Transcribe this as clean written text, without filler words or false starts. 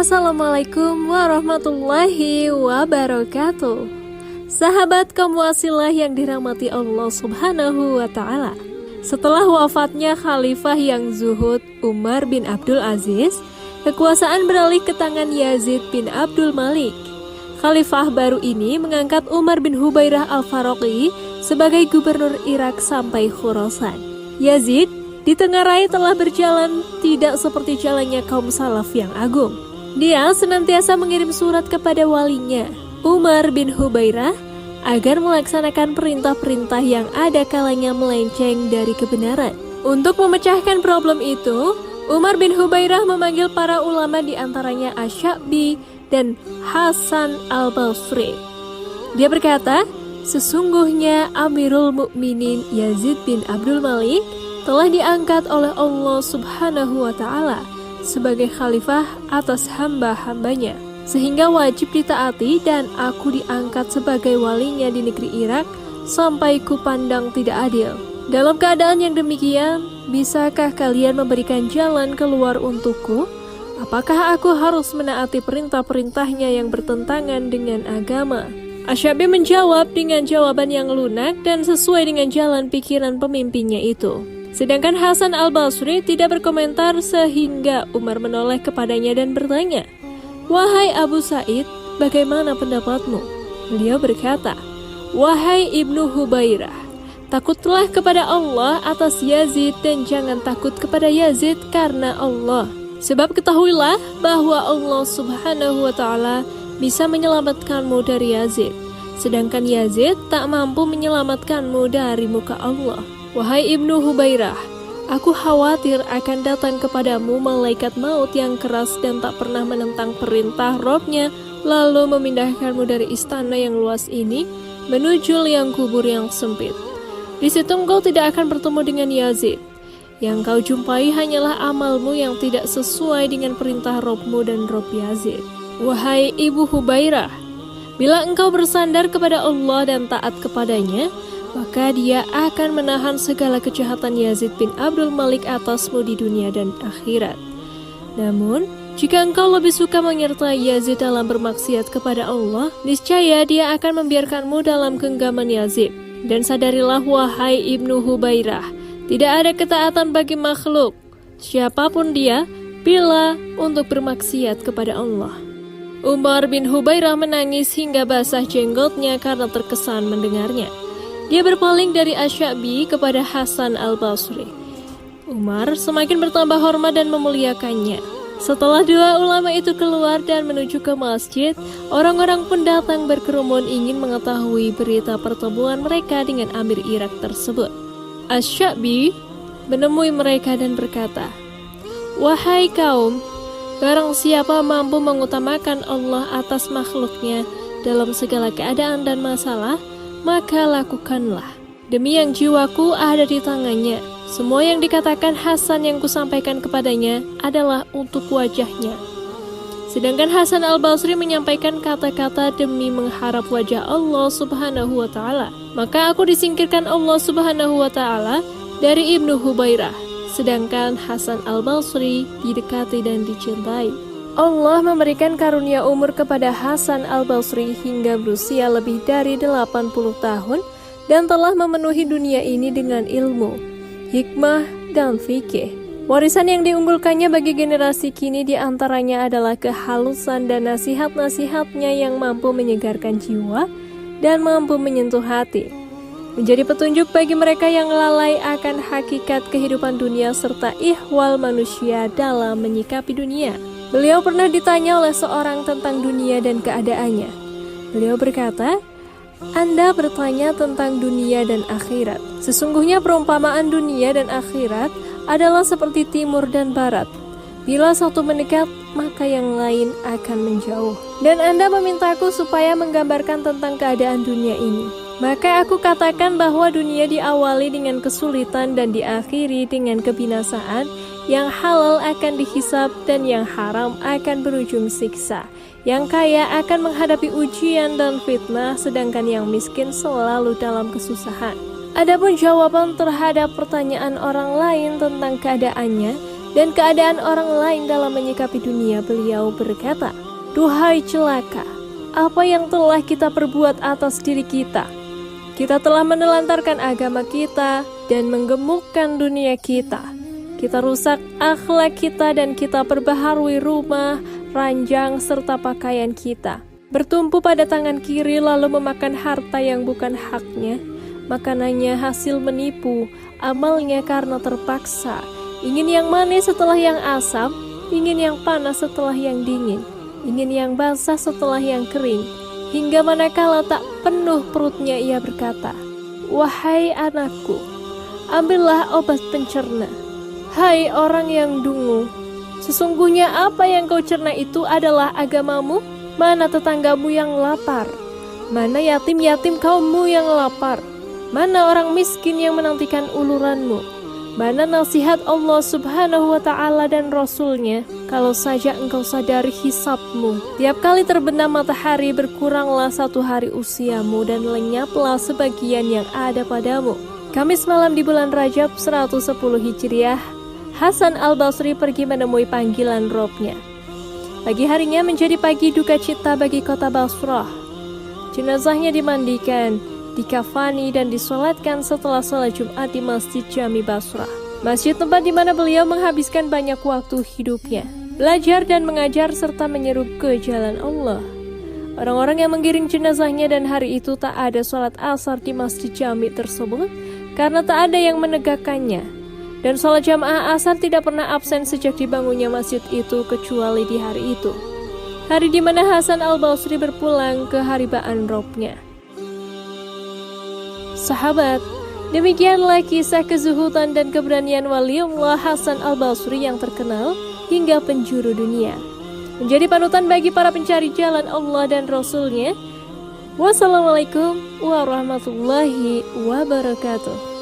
Assalamualaikum warahmatullahi wabarakatuh. Sahabat kaum wasilah yang dirahmati Allah Subhanahu wa Ta'ala. Setelah wafatnya Khalifah yang zuhud Umar bin Abdul Aziz, kekuasaan beralih ke tangan Yazid bin Abdul Malik. Khalifah baru ini mengangkat Umar bin Hubairah al-Faruqi sebagai gubernur Irak sampai Khurasan. Yazid ditengarai telah berjalan tidak seperti jalannya kaum salaf yang agung. Dia senantiasa mengirim surat kepada walinya, Umar bin Hubairah, agar melaksanakan perintah-perintah yang ada kalanya melenceng dari kebenaran. Untuk memecahkan problem itu, Umar bin Hubairah memanggil para ulama di antaranya Asy-Sya'bi dan Hasan al-Basri. Dia berkata, sesungguhnya Amirul Mukminin Yazid bin Abdul Malik telah diangkat oleh Allah Subhanahu wa Ta'ala sebagai khalifah atas hamba-hambanya, sehingga wajib ditaati, dan aku diangkat sebagai walinya di negeri Irak sampai kupandang tidak adil. Dalam keadaan yang demikian, bisakah kalian memberikan jalan keluar untukku? Apakah aku harus menaati perintah-perintahnya yang bertentangan dengan agama? Asy-Sya'bi menjawab dengan jawaban yang lunak dan sesuai dengan jalan pikiran pemimpinnya itu. Sedangkan Hasan al-Basri tidak berkomentar sehingga Umar menoleh kepadanya dan bertanya, "Wahai Abu Sa'id, bagaimana pendapatmu?" Beliau berkata, "Wahai Ibnu Hubairah, takutlah kepada Allah atas Yazid dan jangan takut kepada Yazid karena Allah. Sebab ketahuilah bahwa Allah Subhanahu wa Ta'ala bisa menyelamatkanmu dari Yazid, sedangkan Yazid tak mampu menyelamatkanmu dari muka Allah. Wahai Ibnu Hubairah, aku khawatir akan datang kepadamu malaikat maut yang keras dan tak pernah menentang perintah Rabb-Nya, lalu memindahkanmu dari istana yang luas ini menuju liang kubur yang sempit. Di situ engkau tidak akan bertemu dengan Yazid. Yang kau jumpai hanyalah amalmu yang tidak sesuai dengan perintah Rabb-Mu dan Rabb Yazid. Wahai Ibu Hubairah, bila engkau bersandar kepada Allah dan taat kepadanya, maka dia akan menahan segala kejahatan Yazid bin Abdul Malik atasmu di dunia dan akhirat. Namun, jika engkau lebih suka menyertai Yazid dalam bermaksiat kepada Allah, niscaya dia akan membiarkanmu dalam genggaman Yazid. Dan sadarilah wahai Ibnu Hubairah, tidak ada ketaatan bagi makhluk, siapapun dia, bila untuk bermaksiat kepada Allah." Umar bin Hubairah menangis hingga basah jenggotnya karena terkesan mendengarnya. Dia berpaling dari Asy-Sya'bi kepada Hasan al-Basri. Umar semakin bertambah hormat dan memuliakannya. Setelah dua ulama itu keluar dan menuju ke masjid, orang-orang pun datang berkerumun ingin mengetahui berita pertemuan mereka dengan Amir Irak tersebut. Asy-Sya'bi menemui mereka dan berkata, "Wahai kaum, barang siapa mampu mengutamakan Allah atas makhluknya dalam segala keadaan dan masalah, maka lakukanlah. Demi yang jiwaku ada di tangannya, semua yang dikatakan Hasan yang kusampaikan kepadanya adalah untuk wajahnya." Sedangkan Hasan al-Basri menyampaikan kata-kata demi mengharap wajah Allah Subhanahu wa Ta'ala. Maka aku disingkirkan Allah Subhanahu wa Ta'ala dari Ibnu Hubairah, sedangkan Hasan al-Basri didekati dan dicintai. Allah memberikan karunia umur kepada Hasan al-Basri hingga berusia lebih dari 80 tahun dan telah memenuhi dunia ini dengan ilmu, hikmah, dan fikih. Warisan yang diunggulkannya bagi generasi kini diantaranya adalah kehalusan dan nasihat-nasihatnya yang mampu menyegarkan jiwa dan mampu menyentuh hati, menjadi petunjuk bagi mereka yang lalai akan hakikat kehidupan dunia serta ihwal manusia dalam menyikapi dunia. Beliau pernah ditanya oleh seorang tentang dunia dan keadaannya. Beliau berkata, "Anda bertanya tentang dunia dan akhirat. Sesungguhnya perumpamaan dunia dan akhirat adalah seperti timur dan barat. Bila satu mendekat, maka yang lain akan menjauh. Dan Anda memintaku supaya menggambarkan tentang keadaan dunia ini. Maka aku katakan bahwa dunia diawali dengan kesulitan dan diakhiri dengan kebinasaan. Yang halal akan dihisab dan yang haram akan berujung siksa. Yang kaya akan menghadapi ujian dan fitnah, sedangkan yang miskin selalu dalam kesusahan. Adapun jawaban terhadap pertanyaan orang lain tentang keadaannya, dan keadaan orang lain dalam menyikapi dunia, beliau berkata, "Duhai celaka, apa yang telah kita perbuat atas diri kita? Kita telah menelantarkan agama kita dan menggemukkan dunia kita. Kita rusak akhlak kita dan kita perbaharui rumah, ranjang, serta pakaian kita. Bertumpu pada tangan kiri lalu memakan harta yang bukan haknya. Makanannya hasil menipu, amalnya karena terpaksa. Ingin yang manis setelah yang asam, ingin yang panas setelah yang dingin, ingin yang basah setelah yang kering. Hingga manakala tak penuh perutnya ia berkata, 'Wahai anakku, ambillah obat pencerna. Hai orang yang dungu, sesungguhnya apa yang kau cerna itu adalah agamamu. Mana tetanggamu yang lapar? Mana yatim-yatim kaummu yang lapar? Mana orang miskin yang menantikan uluranmu? Mana nasihat Allah Subhanahu wa Ta'ala dan Rasul-Nya? Kalau saja engkau sadari hisabmu. Tiap kali terbenam matahari berkuranglah 1 hari usiamu dan lenyaplah sebagian yang ada padamu." Kamis malam di bulan Rajab 110 Hijriah, Hasan Al-Basri pergi menemui panggilan Robnya. Pagi harinya menjadi pagi duka cita bagi kota Basrah. Jenazahnya dimandikan, dikafani dan disolatkan setelah sholat Jumat di Masjid Jami Basrah. Masjid tempat di mana beliau menghabiskan banyak waktu hidupnya, belajar dan mengajar serta menyeru ke jalan Allah. Orang-orang yang menggiring jenazahnya dan hari itu tak ada sholat asar di Masjid Jami tersebut karena tak ada yang menegakkannya. Dan sholat jamaah asar tidak pernah absen sejak dibangunnya masjid itu kecuali di hari itu. Hari di mana Hasan Al-Basri berpulang ke haribaan Robnya. Sahabat, demikianlah kisah kezuhudan dan keberanian waliullah Hasan Al-Basri yang terkenal hingga penjuru dunia. Menjadi panutan bagi para pencari jalan Allah dan Rasul-Nya. Wassalamualaikum warahmatullahi wabarakatuh.